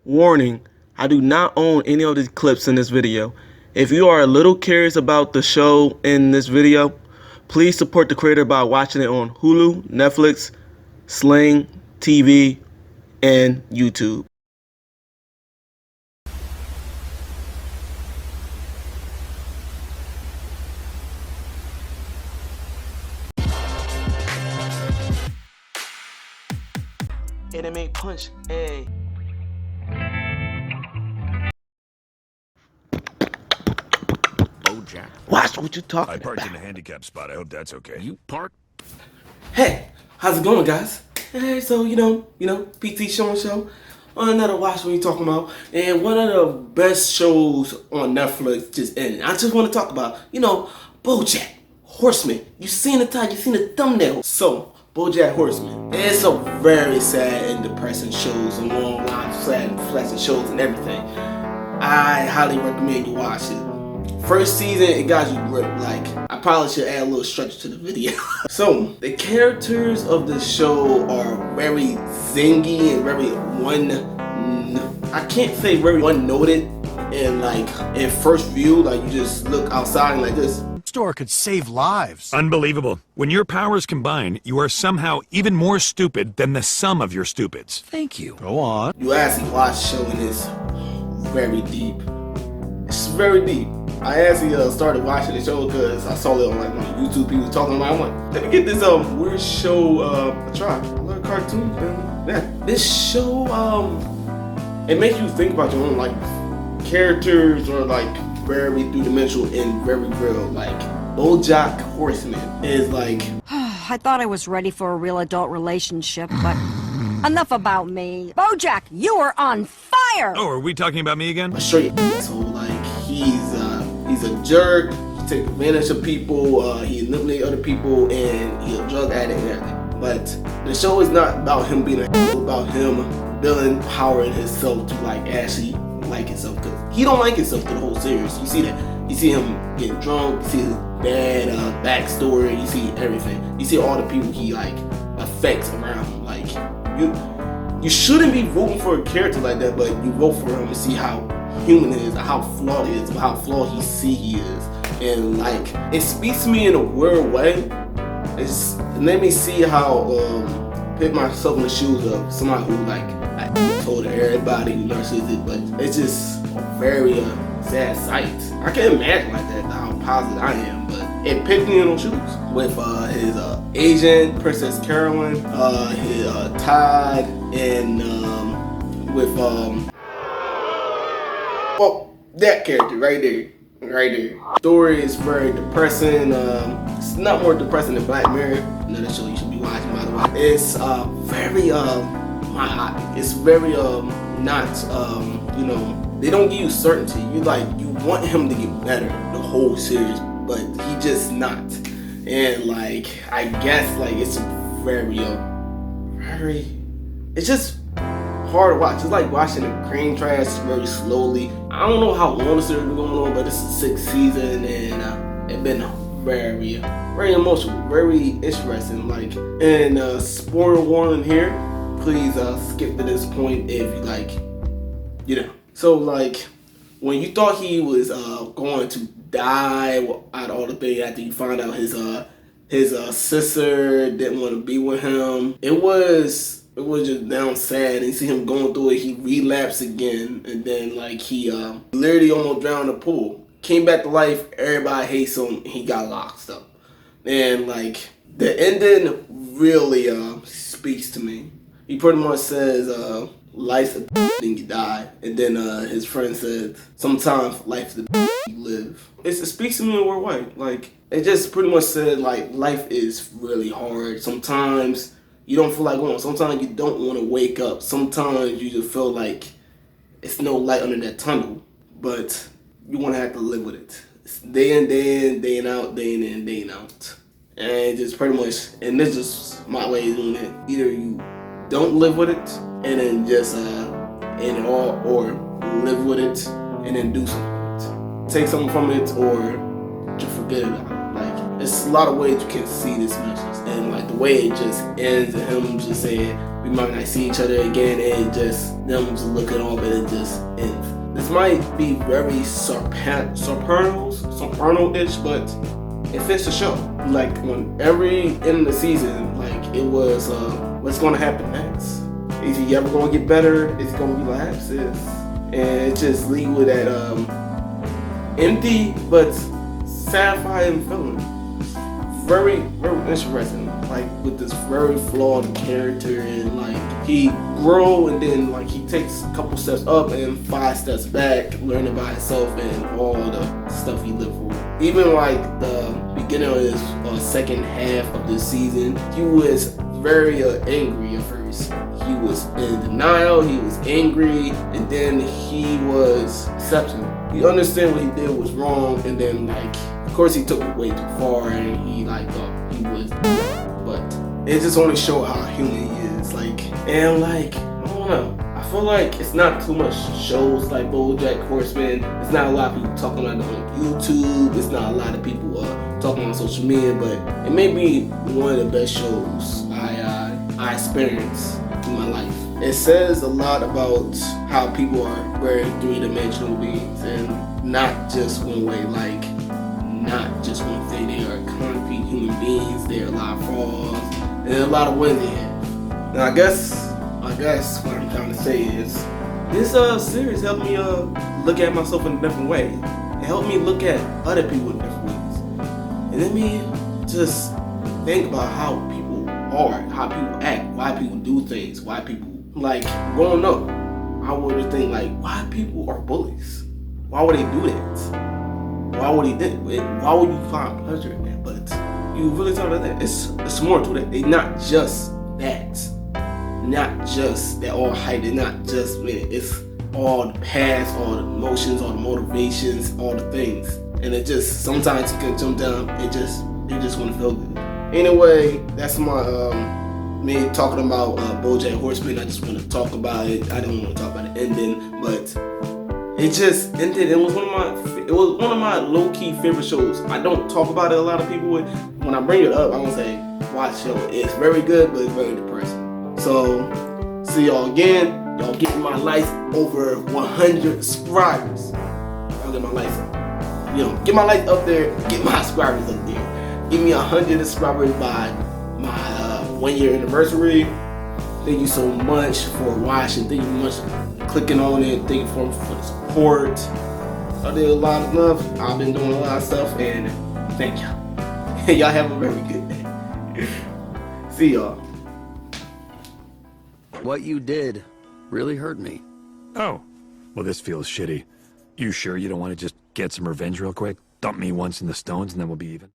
Warning, I do not own any of the clips in this video. If you are a little curious about the show in this video, please support the creator by watching it on Hulu, Netflix, Sling TV, and YouTube. Anime punch, hey. Bojack. Watch what you talking I about. parked in the handicap spot. I hope that's okay. You park? Hey, how's it going, guys? Hey, so you know, PT show on another watch what you talking about, and one of the best shows on Netflix just ended. I just want to talk about, Bojack Horseman. You seen the title, you seen the thumbnail. So, Bojack Horseman. It's a very sad and depressing show, some long lines of sad and depressing shows and everything. I highly recommend you watch it. First season, it got you gripped. Like, I probably should add a little structure to the video. So, the characters of the show are very zingy and very I can't say very one-noted. And like, in first view, like you just look outside and like this. Store could save lives. Unbelievable. When your powers combine, you are somehow even more stupid than the sum of your stupids. Thank you. Go on. You actually watch the show and it's very deep. It's very deep. I actually started watching the show because I saw it on like one of YouTube people talking about it. I'm like, let me get this weird show a try. I love cartoons, man. Yeah. This show it makes you think about your own like characters or like very three-dimensional and very real. Like Bojack Horseman is like I thought I was ready for a real adult relationship, but enough about me. Bojack, you are on fire! Oh, are we talking about me again? a straight asshole. Like he's a jerk. He takes advantage of people. He eliminates other people, and he's a drug addict and everything. But the show is not about him being about him building power in himself to like actually like himself, because he don't like himself through the whole series. You see that. You see him getting drunk. You see his bad backstory. You see everything. You see all the people he like affects around him. Like you shouldn't be rooting for a character like that, but you vote for him to see how human he is, how flawed he is, how flawed he see he is, and like it speaks to me in a weird way. It's let me see how put myself in the shoes of somebody who like I told everybody who nurses it, but it's just a very sad sight. I can't imagine like that how positive I am, but it picked me in those shoes with his agent, Princess Carolyn, his Todd, and with well, that character right there. Story is very depressing. It's not more depressing than Black Mirror, another show you should be watching, by the way. It's very myopic. It's very not they don't give you certainty. You want him to get better the whole series, but he just not. And like I guess like it's very it's just hard to watch. It's like watching a crane crash very slowly. I don't know how long the series been going on, but this is the 6th season, and it's been very emotional, very interesting. Like, and spoiler warning here, please skip to this point if you like, So like, when you thought he was going to die out of all the things after you find out his sister didn't want to be with him, it was just down sad, and you see him going through it. He relapsed again, and then like he literally almost drowned in the pool. Came back to life. Everybody hates him. He got locked up, and like the ending really speaks to me. He pretty much says life's a then you die, and then his friend said sometimes life's the you live. It speaks to me in a weird way. Like it just pretty much said like life is really hard. Sometimes you don't feel like going. Sometimes you don't want to wake up. Sometimes you just feel like it's no light under that tunnel, but you want to have to live with it. It's day in, day out, day in and day out. And just pretty much, and this is my way of doing it. Either you don't live with it and then just end it all, or live with it and then do something with it. Take something from it or just forget about it. Like, it's a lot of ways you can see this message, and like the way it just ends and him just saying, we might not see each other again, and just them just looking off, and it just ends. This might be very Soprano-ish, but it fits the show. Like on every end of the season, like it was, what's gonna happen next? Is he ever gonna get better? Is he gonna relapse? And it just leave with that empty but satisfying feeling. Very, very interesting. Like with this very flawed character, and like he grow and then like he takes a couple steps up and 5 steps back, learning by himself and all the stuff he lived through. Even like the beginning of his second half of the season, he was very angry at first. He was in denial, he was angry, and then he was accepting. He understood what he did was wrong, and then like, of course he took it way too far, and he like thought he was, but it just only showed how human he is. Like, and like, I don't know. I feel like it's not too much shows like Bojack Horseman. It's not a lot of people talking about it on YouTube. It's not a lot of people talking on social media, but it may be one of the best shows I experienced in my life. It says a lot about how people are very 3-dimensional beings, and not just one way, like not just one thing. They are concrete human beings. There are a lot of flaws and a lot of ways they have. And I guess what I'm trying to say is this series helped me look at myself in a different way. It helped me look at other people in different ways. And let me just think about how people are, how people act, why people do things, why people, like, growing up, I would think like, why people are bullies? Why would they do that? Why would he do it? Why would you find pleasure in that? But you really thought of that. It's more to that. It's not just that. Not just that all hype. It's not just, man, it's all the past, all the emotions, all the motivations, all the things. And it just, sometimes you can jump down, you just want to feel good. Anyway, that's my, me talking about Bojack Horseman. I just want to talk about it. I don't want to talk about the ending, but it just ended. It was one of my low-key favorite shows. I don't talk about it. A lot of people would. When I bring it up, I won't say watch show. It's very good, but it's very depressing. So see y'all again. Y'all get my lights over 100 subscribers. Y'all get my lights up. Get my lights up there. Get my subscribers up there. Give me 100 subscribers by my 1-year anniversary. Thank you so much for watching. Thank you much for clicking on it. Thank you for the support. I did a lot of stuff. I've been doing a lot of stuff, and thank y'all. Y'all have a very good day. See y'all. What you did really hurt me. Oh, well, this feels shitty. You sure you don't want to just get some revenge real quick? Dump me once in the stones and then we'll be even?